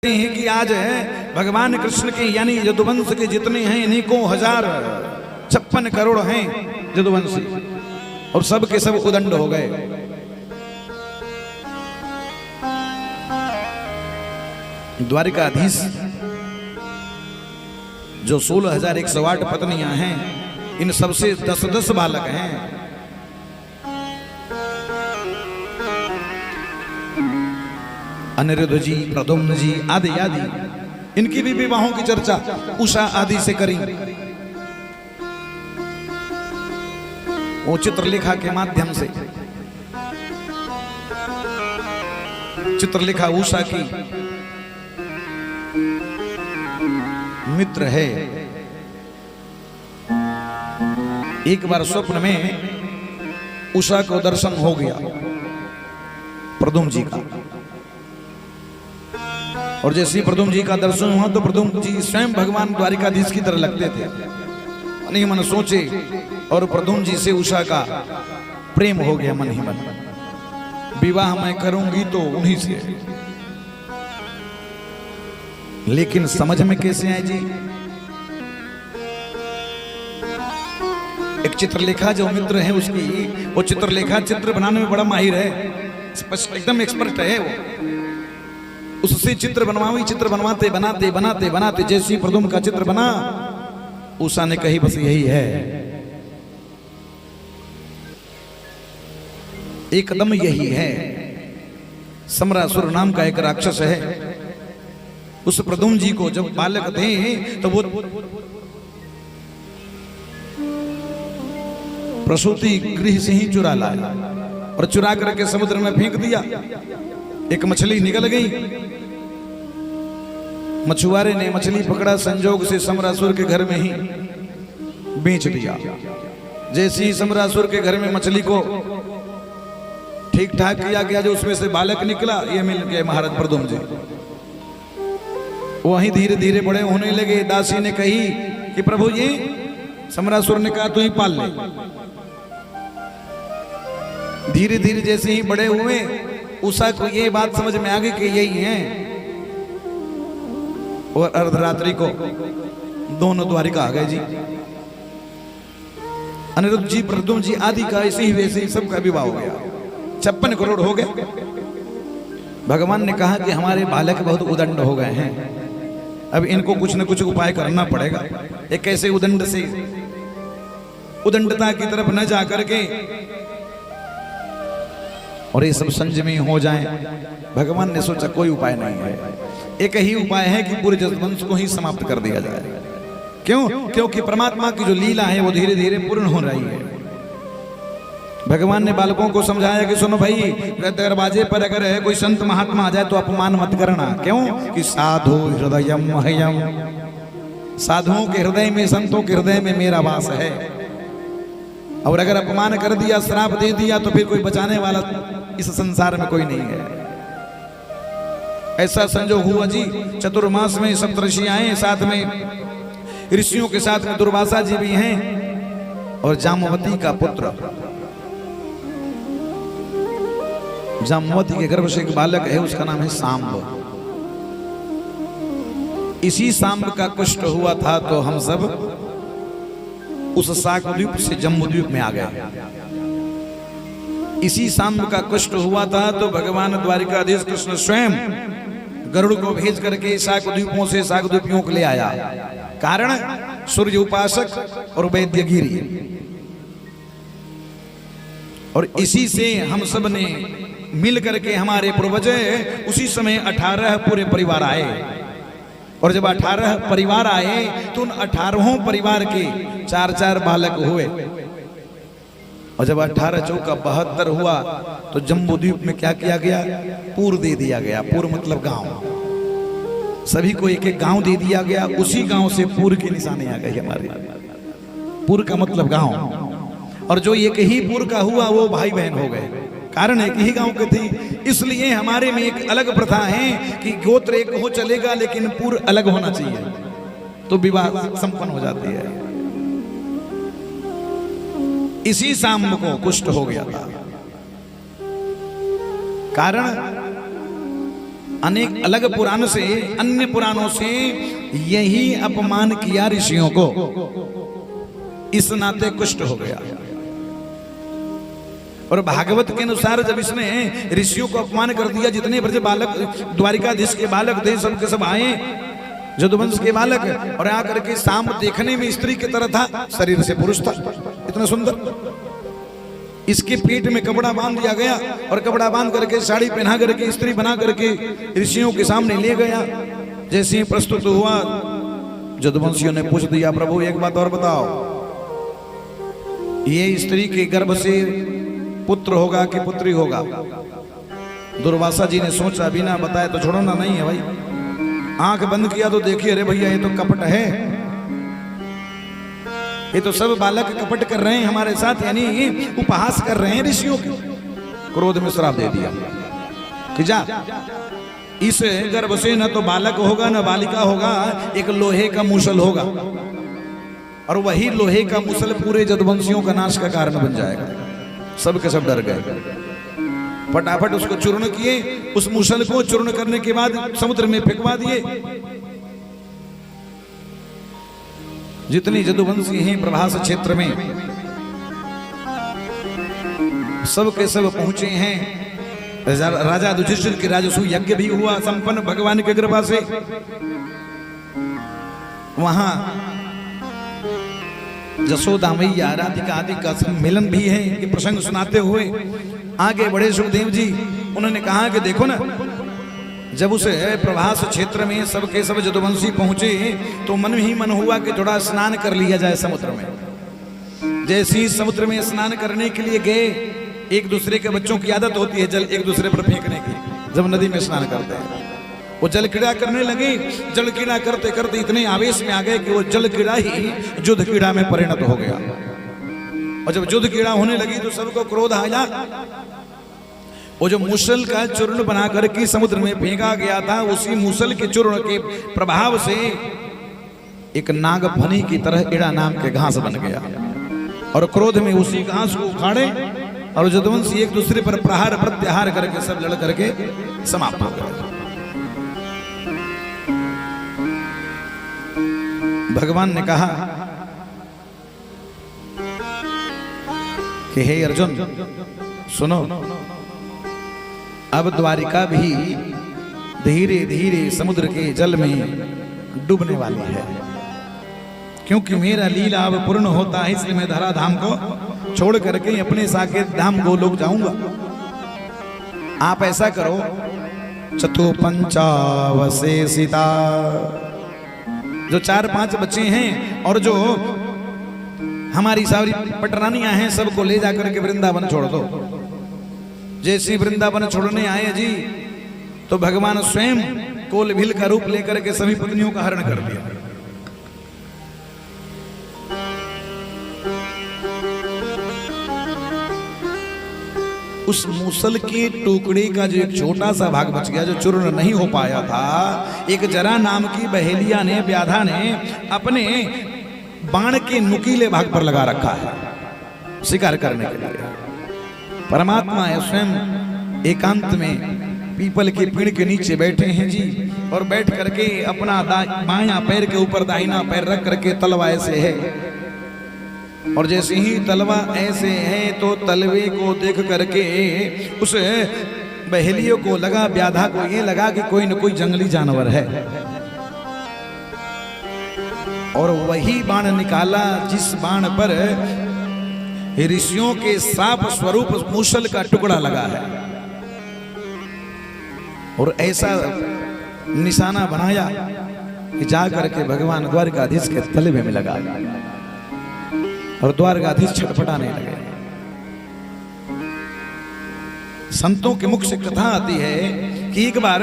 हैं कि आज है भगवान कृष्ण के यानी यदुवंश के जितने हैं इन्हीं को 1056 करोड़ हैं यदुवंशी और सब के सब उदंड हो गए। द्वारिकाधीश जो 16,108 पत्नियां हैं इन सबसे 10-10 बालक हैं। अनिरुद्ध जी, प्रद्युम्न जी आदि आदि इनकी भी विवाहों की चर्चा उषा आदि से करी। वो चित्रलेखा के माध्यम से चित्रलेखा उषा की मित्र है। एक बार स्वप्न में उषा को दर्शन हो गया प्रद्युम्न जी का, और जैसे ही प्रद्युम्न जी का दर्शन हुआ तो प्रद्युम्न जी स्वयं भगवान द्वारिकाधीश की तरह लगते थे। मन ही मन सोचे और प्रद्युम्न जी से उषा का प्रेम हो गया मन ही मन। विवाह मैं करूंगी तो उन्हीं से, लेकिन समझ में कैसे आए जी। एक चित्रलेखा जो मित्र है उसकी, वो चित्रलेखा चित्र बनाने में बड़ा माहिर है, एकदम एक्सपर्ट है वो। उससे चित्र बनवाई, चित्र बनवाते बनाते बनाते बनाते जैसे प्रद्युम्न का चित्र बना, उषा ने कही बस यही है, एकदम यही है। समरासुर नाम का एक राक्षस है, उस प्रद्युम्न जी को जब बालक थे तो वो प्रसूति गृह से ही चुरा लाया और चुरा करके समुद्र में फेंक दिया। एक मछली निकल गई, मछुआरे ने मछली पकड़ा, संजोग से समरासुर के घर में ही बेच दिया। जैसे ही समरासुर के घर में मछली को ठीक ठाक किया गया, जो उसमें से बालक निकला, ये मिल गए महाराज प्रद्युम्न जी। वहीं धीरे धीरे बड़े होने लगे। दासी ने कही कि प्रभु जी, समरासुर ने कहा तू ही पाल ले। धीरे धीरे जैसे ही बड़े हुए, उषा को ये बात समझ में आ गई कि यही है, और अर्धरात्रि को दोनों द्वारिका आ गए जी। अनिरुद्ध जी, प्रद्युम्न जी आदि का ऐसे ही वैसे ही सबका विवाह हो गया। 56 करोड़ हो गए। भगवान ने कहा कि हमारे बालक बहुत उदंड हो गए हैं, अब इनको कुछ न कुछ उपाय करना पड़ेगा। एक ऐसे उदंड से उदंडता की तरफ न जा करके और ये सब संयमी हो जाएं। भगवान ने सोचा कोई उपाय नहीं है, एक ही उपाय है कि पूरे यदुवंश को ही समाप्त कर दिया जाए। क्यों? क्योंकि परमात्मा की जो लीला है वो धीरे धीरे पूर्ण हो रही है। भगवान ने बालकों को समझाया कि सुनो भाई, दरवाजे पर अगर है कोई संत महात्मा आ जाए तो अपमान मत करना। क्यों? कि साधु हृदयम मह्यम, साधुओं के हृदय में, संतों के हृदय में मेरा वास है। और अगर अपमान कर दिया, श्राप दे दिया, तो फिर कोई बचाने वाला इस संसार में कोई नहीं है। ऐसा संजोग हुआ जी। चतुर्मास में सप्तऋषि आए, साथ में ऋषियों के साथ में दुर्वासा जी भी हैं, और जामवती का पुत्र, जामवती के गर्भ से एक बालक है, उसका नाम है सांब। इसी सांब का कुष्ठ हुआ था तो हम सब उस शाकद्वीप से जम्बूद्वीप में आ गए। इसी सांब का कुष्ठ हुआ था तो भगवान द्वारिकाधीश कृष्ण स्वयं गरुड़ को भेज करके शाकद्वीपों से शाकद्वीपियों को ले आया। कारण सूर्य उपासक और वैद्यगिरी, और इसी से हम सब ने मिल करके हमारे पूर्वज उसी समय 18 पूरे परिवार आए। और जब 18 परिवार आए तो उन 18 परिवार के 4-4 बालक हुए। और जब 18 चौका 72 हुआ तो जम्बूद्वीप में क्या किया गया? पूर दे दिया गया। पूर मतलब गांव, सभी को एक एक गांव दे दिया गया। उसी गांव से पूर की निशानी आ गई हमारे। पूर का मतलब गांव, और जो एक ही पूर का हुआ वो भाई बहन हो गए। कारण एक ही गांव के थे। इसलिए हमारे में एक अलग प्रथा है कि गोत्र एक हो चलेगा, लेकिन पूर अलग होना चाहिए, तो विवाह संपन्न हो जाती है। इसी सांब को कुष्ठ हो गया था। कारण अनेक अलग पुराण से, अन्य पुराणों से यही अपमान किया ऋषियों को, इस नाते कुष्ठ हो गया। और भागवत के अनुसार जब इसने ऋषियों को अपमान कर दिया, जितने ब्रज बालक द्वारिकाधीश के बालक थे सब के सब आए, जदुवंश के बालक, और आकर के शाम देखने में स्त्री की तरह था, शरीर से पुरुष था, इतना सुंदर। इसके पेट में कपड़ा बांध दिया गया और कपड़ा बांध करके साड़ी पहना करके स्त्री बना करके ऋषियों के सामने ले गया। जैसे ही प्रस्तुत हुआ, जदुवंशियों ने पूछ दिया, प्रभु एक बात और बताओ, ये स्त्री के गर्भ से पुत्र होगा कि पुत्री होगा? दुर्वासा जी ने सोचा, बिना बताए तो छोड़ना नहीं है भाई। आंख बंद किया तो देखिए, अरे भैया ये तो कपट है, ये तो सब बालक कपट कर रहे हैं हमारे साथ, यानी उपहास कर रहे हैं ऋषियों के। क्रोध में श्राप दे दिया कि जा, इस गर्भ से न तो बालक होगा न बालिका होगा, एक लोहे का मूसल होगा, और वही लोहे का मूसल पूरे जदुवंशियों का नाश का कारण बन जाएगा। सब के सब डर गए, फटाफट उसको चूर्ण किए। उस मूसल को चूर्ण करने के बाद समुद्र में फेंकवा दिए। जितनी जदुवंशी हैं प्रभास क्षेत्र में, सब के सब पहुंचे हैं। राजा युधिष्ठिर के राजसूय यज्ञ भी हुआ संपन्न भगवान की कृपा से। वहां जसोदा मैया राधिका आदि का सम्मेलन भी है। ये प्रसंग सुनाते हुए आगे बढ़े सुखदेव जी, उन्होंने कहा कि देखो ना, जब उस प्रभास क्षेत्र में सब के सब जदुवंशी पहुंचे तो मन ही मन हुआ कि थोड़ा स्नान कर लिया जाए समुद्र में। जैसे ही समुद्र में स्नान करने के लिए गए, एक दूसरे के बच्चों की आदत होती है जल एक दूसरे पर फेंकने की, जब नदी में स्नान करते हैं। वो जल क्रीड़ा करने लगे। जल क्रीड़ा करते करते इतने आवेश में आ गए कि वो जल क्रीड़ा ही युद्ध क्रीड़ा में परिणत हो गया। और जब युद्ध क्रीड़ा होने लगी तो सबको क्रोध आया। वो जो मूसल का चूर्ण बना करके समुद्र में फेंका गया था, उसी मूसल के चूर्ण के प्रभाव से एक नागफनी की तरह इड़ा नाम के घास बन गया, और क्रोध में उसी घास को उखाड़े और जदुवंशी एक दूसरे पर प्रहार प्रत्याहार करके सब लड़ करके समाप्त हो गए। भगवान ने कहा कि हे अर्जुन सुनो, अब द्वारिका भी धीरे धीरे समुद्र के जल में डूबने वाली है, क्योंकि मेरा लीला अब पूर्ण होता है। इसलिए मैं धरा धाम को छोड़ करके अपने साकेत धाम गोलोक जाऊंगा। आप ऐसा करो, चतु पंचावशेषिता, जो 4-5 बच्चे हैं और जो हमारी सारी पटरानियां हैं, सबको ले जाकर के वृंदावन छोड़ दो। जैसे वृंदावन छोड़ने आए जी, तो भगवान स्वयं कोलभिल का रूप लेकर के सभी पत्नियों का हरण कर दिया। उस मूसल के टुकड़े का जो एक छोटा सा भाग बच गया, जो चूर्ण नहीं हो पाया था, एक जरा नाम की बहेलिया ने, व्याधा ने अपने बाण के नुकीले भाग पर लगा रखा है शिकार करने के लिए। परमात्मा है स्वयं एकांत में पीपल के पेड़ के नीचे बैठे हैं जी, और बैठ करके अपना बायां पैर के ऊपर दाहिना पैर रख करके तलवा ऐसे है, और जैसे ही तलवा ऐसे है तो तलवे को देख करके उस बहेलियों को लगा, व्याधा को ये लगा कि कोई न कोई जंगली जानवर है, और वही बाण निकाला जिस बाण पर ऋषियों के साप स्वरूप मूसल का टुकड़ा लगा है, और ऐसा निशाना बनाया कि जा करके भगवान द्वारकाधीश के तलवे में लगा, और द्वारकाधीश छटपटाने लगे। संतों के मुख से कथा आती है कि एक बार